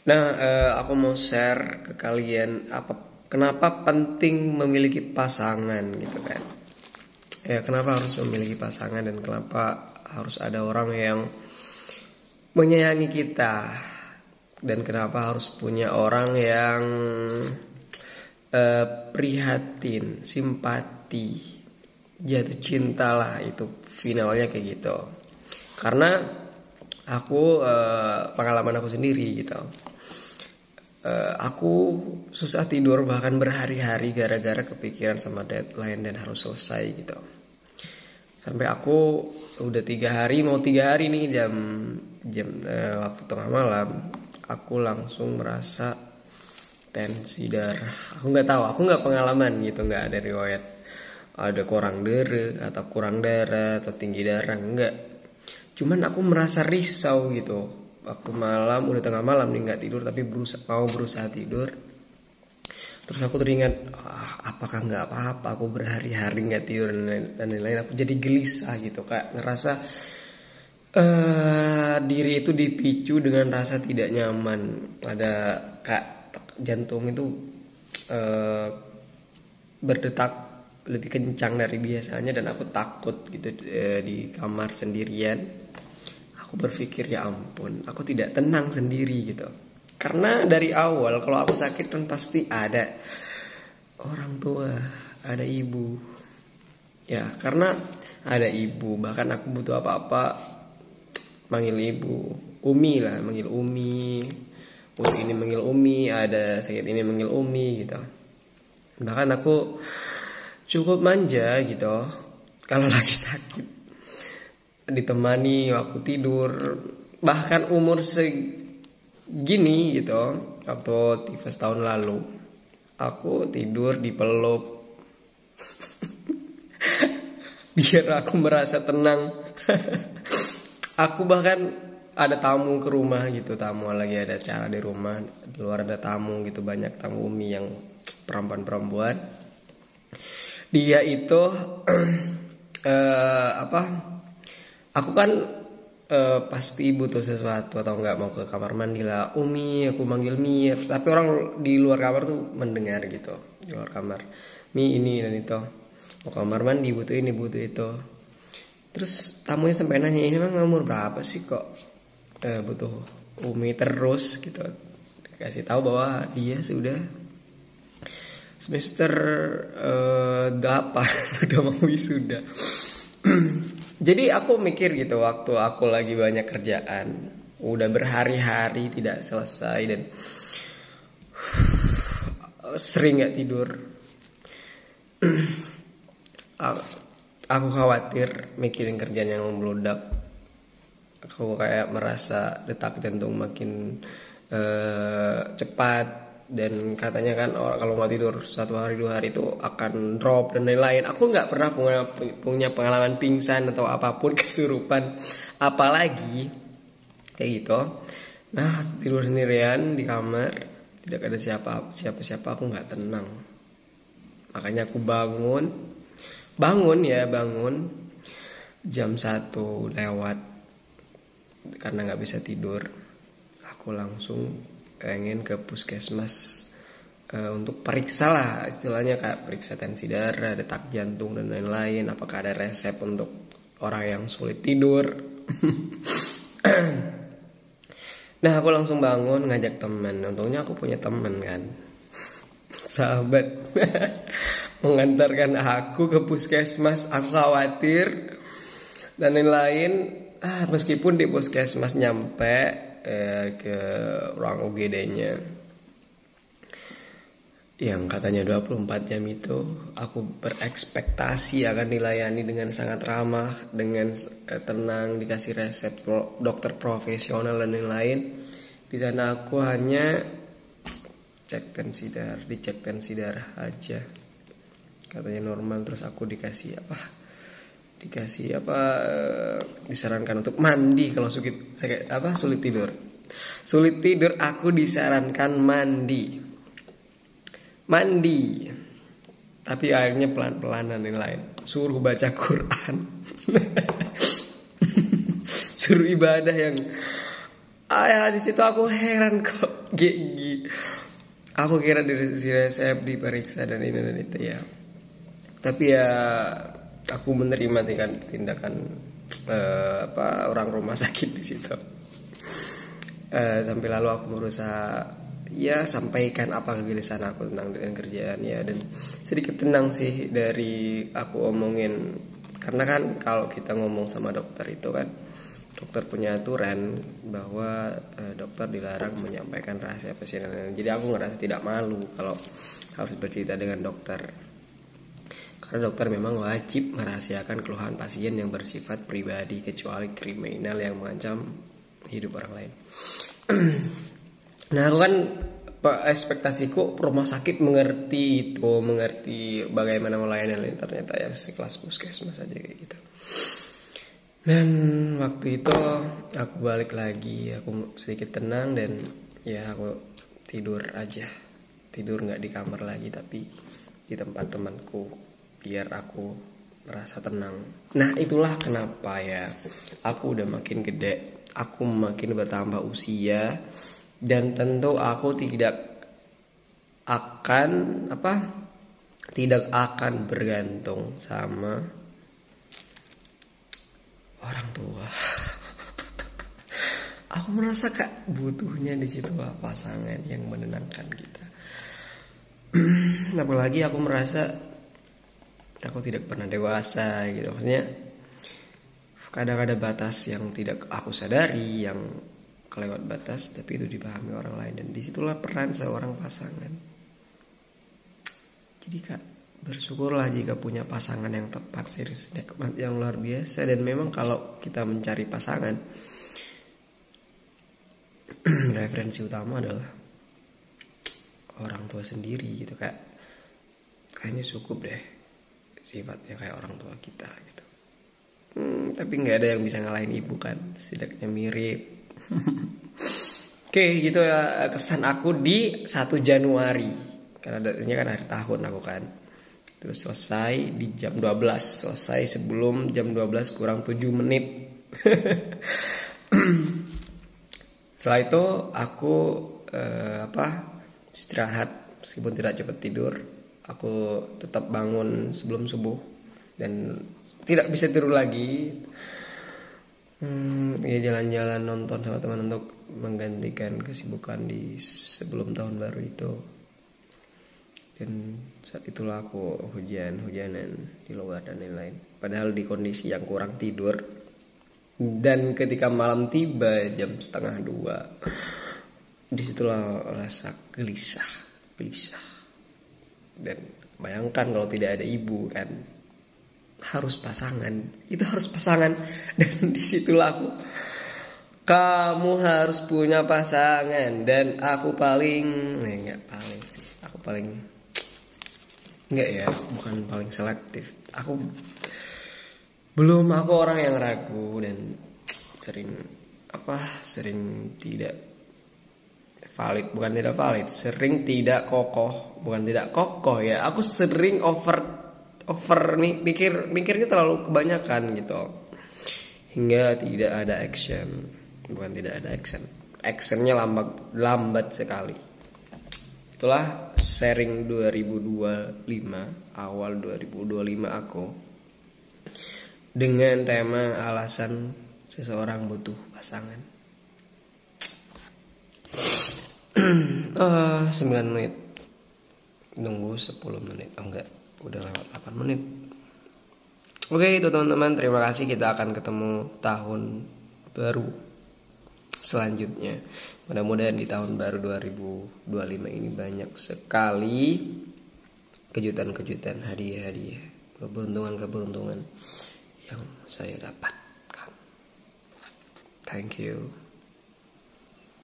Aku mau share ke kalian kenapa penting memiliki pasangan gitu kan. Kenapa harus memiliki pasangan dan kenapa harus ada orang yang menyayangi kita dan kenapa harus punya orang yang prihatin, simpati, jatuh cinta lah, itu finalnya kayak gitu. Karena aku pengalaman aku sendiri gitu. Aku susah tidur bahkan berhari-hari gara-gara kepikiran sama deadline dan harus selesai gitu. Sampai aku udah 3 hari, mau 3 hari nih jam waktu tengah malam, aku langsung merasa tensi darah. Aku nggak tahu, aku nggak pengalaman gitu, nggak ada riwayat ada kurang darah atau tinggi darah, enggak. Cuman aku merasa risau gitu. Waktu malam, udah tengah malam nih nggak tidur tapi berusaha tidur. Terus aku teringat, apakah nggak apa-apa aku berhari-hari nggak tidur dan lain-lain. Aku jadi gelisah gitu, kayak ngerasa diri itu dipicu dengan rasa tidak nyaman. Ada kayak jantung itu berdetak lebih kencang dari biasanya dan aku takut gitu di kamar sendirian. Aku berpikir ya ampun, aku tidak tenang sendiri gitu. Karena dari awal kalau aku sakit kan pasti ada orang tua, ada ibu. Ya karena ada ibu, bahkan aku butuh apa-apa manggil ibu, Umi lah, manggil Umi. Butuh ini manggil Umi, ada sakit ini manggil Umi gitu. Bahkan aku cukup manja gitu. Kalau lagi sakit ditemani waktu tidur, bahkan umur segini gitu, waktu tifus tahun lalu aku tidur dipeluk biar aku merasa tenang. Aku bahkan ada tamu ke rumah gitu, tamu lagi ada acara di rumah, di luar ada tamu gitu, banyak tamu Umi yang perempuan. Dia itu aku kan pasti butuh sesuatu atau nggak mau ke kamar mandi lah, Umi, aku manggil Mir. Tapi orang di luar kamar tuh mendengar gitu, di luar kamar, Mi ini dan itu, mau kamar mandi butuh ini butuh itu. Terus tamunya sampai nanya, ini emang umur berapa sih kok butuh Umi terus gitu. Kasih tahu bahwa dia sudah semester 8 udah mau wisuda. Jadi aku mikir gitu, waktu aku lagi banyak kerjaan, udah berhari-hari tidak selesai dan sering gak tidur. Aku khawatir mikirin kerjaan yang membludak. Aku kayak merasa detak jantung makin cepat. Dan katanya kan kalau nggak tidur 1 hari 2 hari itu akan drop dan lain-lain. Aku nggak pernah punya pengalaman pingsan atau apapun kesurupan, apalagi kayak gitu. Nah tidur sendirian di kamar, tidak ada siapa aku nggak tenang. Makanya aku bangun jam 1 lewat karena nggak bisa tidur. Aku langsung pengen ke puskesmas untuk periksa lah, istilahnya kayak periksa tensi darah, detak jantung dan lain-lain. Apakah ada resep untuk orang yang sulit tidur? Nah aku langsung bangun ngajak teman. Untungnya aku punya teman kan, sahabat, mengantarkan aku ke puskesmas. Aku khawatir dan lain-lain. Meskipun di puskesmas nyampe ke ruang UGD-nya yang katanya 24 jam itu, aku berekspektasi akan dilayani dengan sangat ramah, dengan tenang, dikasih resep dokter profesional dan lain-lain. Di sana aku hanya dicek tensi darah aja, katanya normal. Terus aku dikasih disarankan untuk mandi kalau sulit tidur. Aku disarankan mandi, tapi akhirnya pelan-pelan dan lain-lain. Suruh baca Quran, suruh ibadah yang Di situ aku heran kok gigi. Aku kira di resep diperiksa dan ini dan itu ya. Tapi ya aku menerima tindakan orang rumah sakit di situ. Sampai lalu aku berusaha ya sampaikan apa kegelisahan aku tentang dengan kerjaan ya, dan sedikit tenang sih dari aku omongin, karena kan kalau kita ngomong sama dokter itu kan dokter punya aturan bahwa dokter dilarang menyampaikan rahasia pasien. Jadi aku ngerasa tidak malu kalau harus bercerita dengan dokter, karena dokter memang wajib merahasiakan keluhan pasien yang bersifat pribadi kecuali kriminal yang mengancam hidup orang lain. Nah, aku kan ekspektasiku rumah sakit mengerti bagaimana melayani, ternyata ya sekelas puskesmas aja kayak gitu. Dan waktu itu aku balik lagi, aku sedikit tenang dan ya aku tidur nggak di kamar lagi tapi di tempat temanku biar aku merasa tenang. Nah, itulah kenapa ya aku udah makin gede, aku makin bertambah usia, dan tentu aku tidak akan bergantung sama orang tua. Aku merasa butuhnya di situ pasangan yang menenangkan kita. Apalagi aku merasa aku tidak pernah dewasa gitu. Maksudnya kadang ada batas yang tidak aku sadari, yang kelewat batas, tapi itu dipahami orang lain, dan disitulah peran seorang pasangan. Jadi bersyukurlah jika punya pasangan yang tepat, serius nikmat yang luar biasa. Dan memang kalau kita mencari pasangan, referensi utama adalah orang tua sendiri gitu. Kayaknya cukup deh sifatnya kayak orang tua kita gitu. Tapi nggak ada yang bisa ngalahin ibu kan, setidaknya mirip. Oke, gitu ya kesan aku di 1 Januari. Karena datanya kan hari tahun aku kan. Terus selesai di jam 12, selesai sebelum jam 12 kurang 7 menit. Setelah itu aku istirahat, meskipun tidak cepat tidur. Aku tetap bangun sebelum subuh dan tidak bisa tidur lagi. Ya jalan-jalan, nonton sama teman untuk menggantikan kesibukan di sebelum tahun baru itu. Dan saat itulah aku hujan-hujanan di luar dan lain-lain. Padahal di kondisi yang kurang tidur. Dan ketika malam tiba jam 1:30, disitulah rasa gelisah. Dan bayangkan kalau tidak ada ibu kan, harus pasangan, dan disitulah aku, kamu harus punya pasangan. Dan aku bukan paling selektif, aku orang yang ragu dan sering tidak valid, sering tidak kokoh ya. Aku sering mikirnya terlalu kebanyakan gitu, hingga tidak ada action. Actionnya lambat sekali. Itulah sharing 2025, awal 2025 aku, dengan tema alasan seseorang butuh pasangan. 9 menit. Nunggu 10 menit. Udah lewat 8 menit. Oke, itu teman-teman, terima kasih. Kita akan ketemu tahun baru selanjutnya. Mudah-mudahan di tahun baru 2025 ini banyak sekali kejutan-kejutan, hadiah-hadiah, keberuntungan yang saya dapatkan. Thank you.